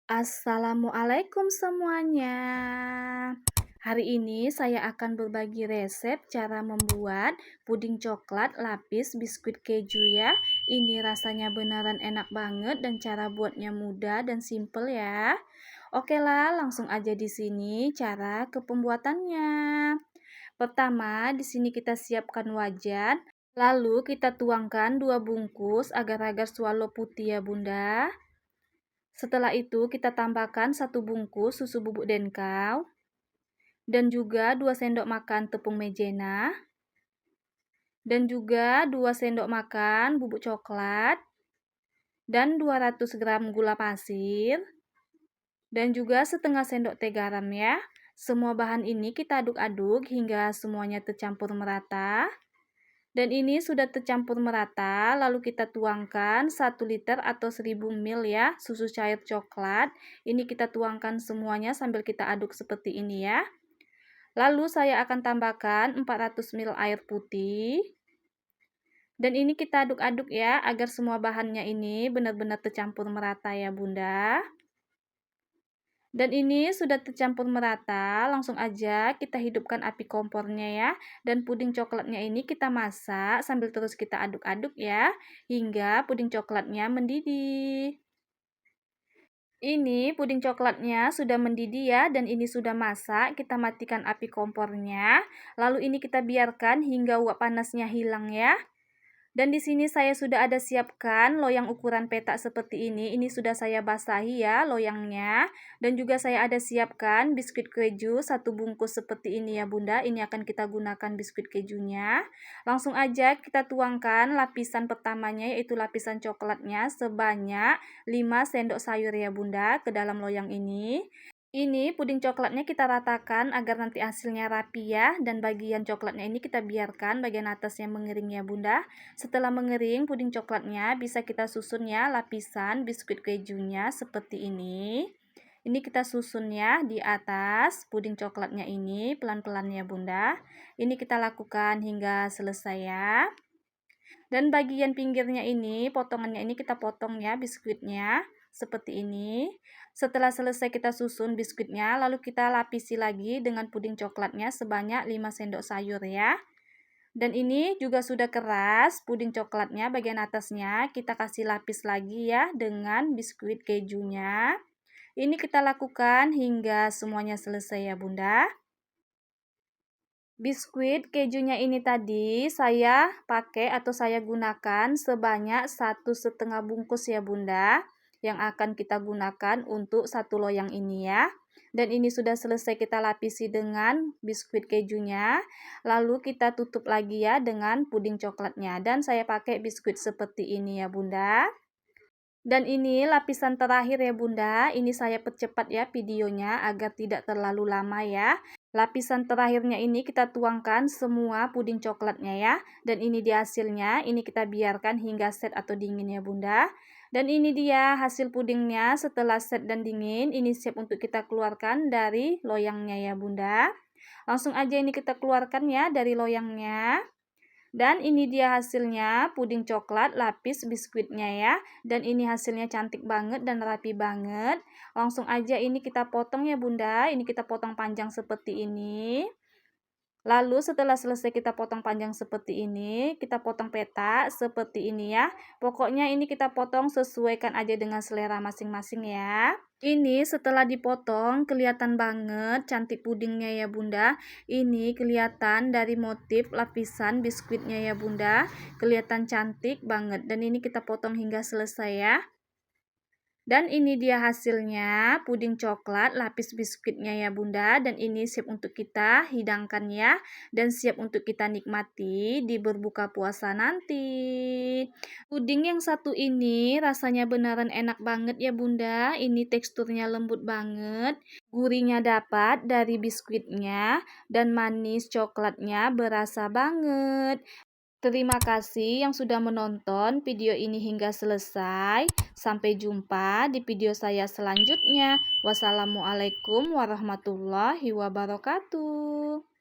Assalamualaikum semuanya. Hari ini saya akan berbagi resep cara membuat puding coklat lapis biskuit keju ya. Ini rasanya beneran enak banget dan cara buatnya mudah dan simple ya. Oke lah, langsung aja di sini cara ke pembuatannya. Pertama, di sini kita siapkan wajan. Lalu kita tuangkan 2 bungkus agar-agar swallow putih ya Bunda. Setelah itu kita tambahkan 1 bungkus susu bubuk denkau dan juga 2 sendok makan tepung maizena dan juga 2 sendok makan bubuk coklat dan 200 gram gula pasir dan juga setengah sendok teh garam ya. Semua bahan ini kita aduk-aduk hingga semuanya tercampur merata. Dan ini sudah tercampur merata, lalu kita tuangkan 1 liter atau 1000 ml ya, susu cair coklat. Ini kita tuangkan semuanya sambil kita aduk seperti ini ya. Lalu saya akan tambahkan 400 ml air putih. Dan ini kita aduk-aduk ya, agar semua bahannya ini benar-benar tercampur merata ya Bunda. Dan ini sudah tercampur merata, langsung aja kita hidupkan api kompornya ya. Dan puding coklatnya ini kita masak sambil terus kita aduk-aduk ya, hingga puding coklatnya mendidih. Ini puding coklatnya sudah mendidih ya, dan ini sudah masak. Kita matikan api kompornya, lalu ini kita biarkan hingga uap panasnya hilang ya. Dan di sini saya sudah ada siapkan loyang ukuran petak seperti ini. Ini sudah saya basahi ya loyangnya. Dan juga saya ada siapkan biskuit keju 1 bungkus seperti ini ya Bunda. Ini akan kita gunakan biskuit kejunya. Langsung aja kita tuangkan lapisan pertamanya, yaitu lapisan coklatnya sebanyak 5 sendok sayur ya Bunda ke dalam loyang ini. Ini puding coklatnya kita ratakan agar nanti hasilnya rapi ya, dan bagian coklatnya ini kita biarkan bagian atasnya mengering ya Bunda. Setelah mengering puding coklatnya bisa kita susun ya lapisan biskuit kejunya seperti ini. Ini kita susun ya di atas puding coklatnya ini pelan-pelan ya Bunda. Ini kita lakukan hingga selesai ya. Dan bagian pinggirnya ini, potongannya ini kita potong ya biskuitnya seperti ini. Setelah selesai kita susun biskuitnya, lalu kita lapisi lagi dengan puding coklatnya sebanyak 5 sendok sayur ya. Dan ini juga sudah keras puding coklatnya bagian atasnya, kita kasih lapis lagi ya dengan biskuit kejunya. Ini kita lakukan hingga semuanya selesai ya Bunda. Biskuit kejunya ini tadi saya pakai atau saya gunakan sebanyak 1,5 bungkus ya Bunda, yang akan kita gunakan untuk 1 loyang ini ya. Dan ini sudah selesai kita lapisi dengan biskuit kejunya, lalu kita tutup lagi ya dengan puding coklatnya. Dan saya pakai biskuit seperti ini ya Bunda. Dan ini lapisan terakhir ya Bunda, ini saya percepat ya videonya agar tidak terlalu lama ya. Lapisan terakhirnya ini kita tuangkan semua puding coklatnya ya. Dan ini dia hasilnya, ini kita biarkan hingga set atau dingin ya Bunda. Dan ini dia hasil pudingnya setelah set dan dingin, ini siap untuk kita keluarkan dari loyangnya ya Bunda. Langsung aja ini kita keluarkan ya dari loyangnya. Dan ini dia hasilnya puding coklat lapis biskuitnya ya. Dan ini hasilnya cantik banget dan rapi banget. Langsung aja ini kita potong ya Bunda. Ini kita potong panjang seperti ini. Lalu setelah selesai kita potong panjang seperti ini, kita potong petak seperti ini ya. Pokoknya ini kita potong sesuaikan aja dengan selera masing-masing ya. Ini setelah dipotong kelihatan banget cantik pudingnya ya Bunda. Ini kelihatan dari motif lapisan biskuitnya ya Bunda. Kelihatan cantik banget, dan ini kita potong hingga selesai ya. Dan ini dia hasilnya puding coklat lapis biskuitnya ya Bunda. Dan ini siap untuk kita hidangkan ya, dan siap untuk kita nikmati di berbuka puasa nanti. Puding yang satu ini rasanya beneran enak banget ya Bunda. Ini teksturnya lembut banget, gurihnya dapat dari biskuitnya, dan manis coklatnya berasa banget. Terima kasih yang sudah menonton video ini hingga selesai. Sampai jumpa di video saya selanjutnya. Wassalamualaikum warahmatullahi wabarakatuh.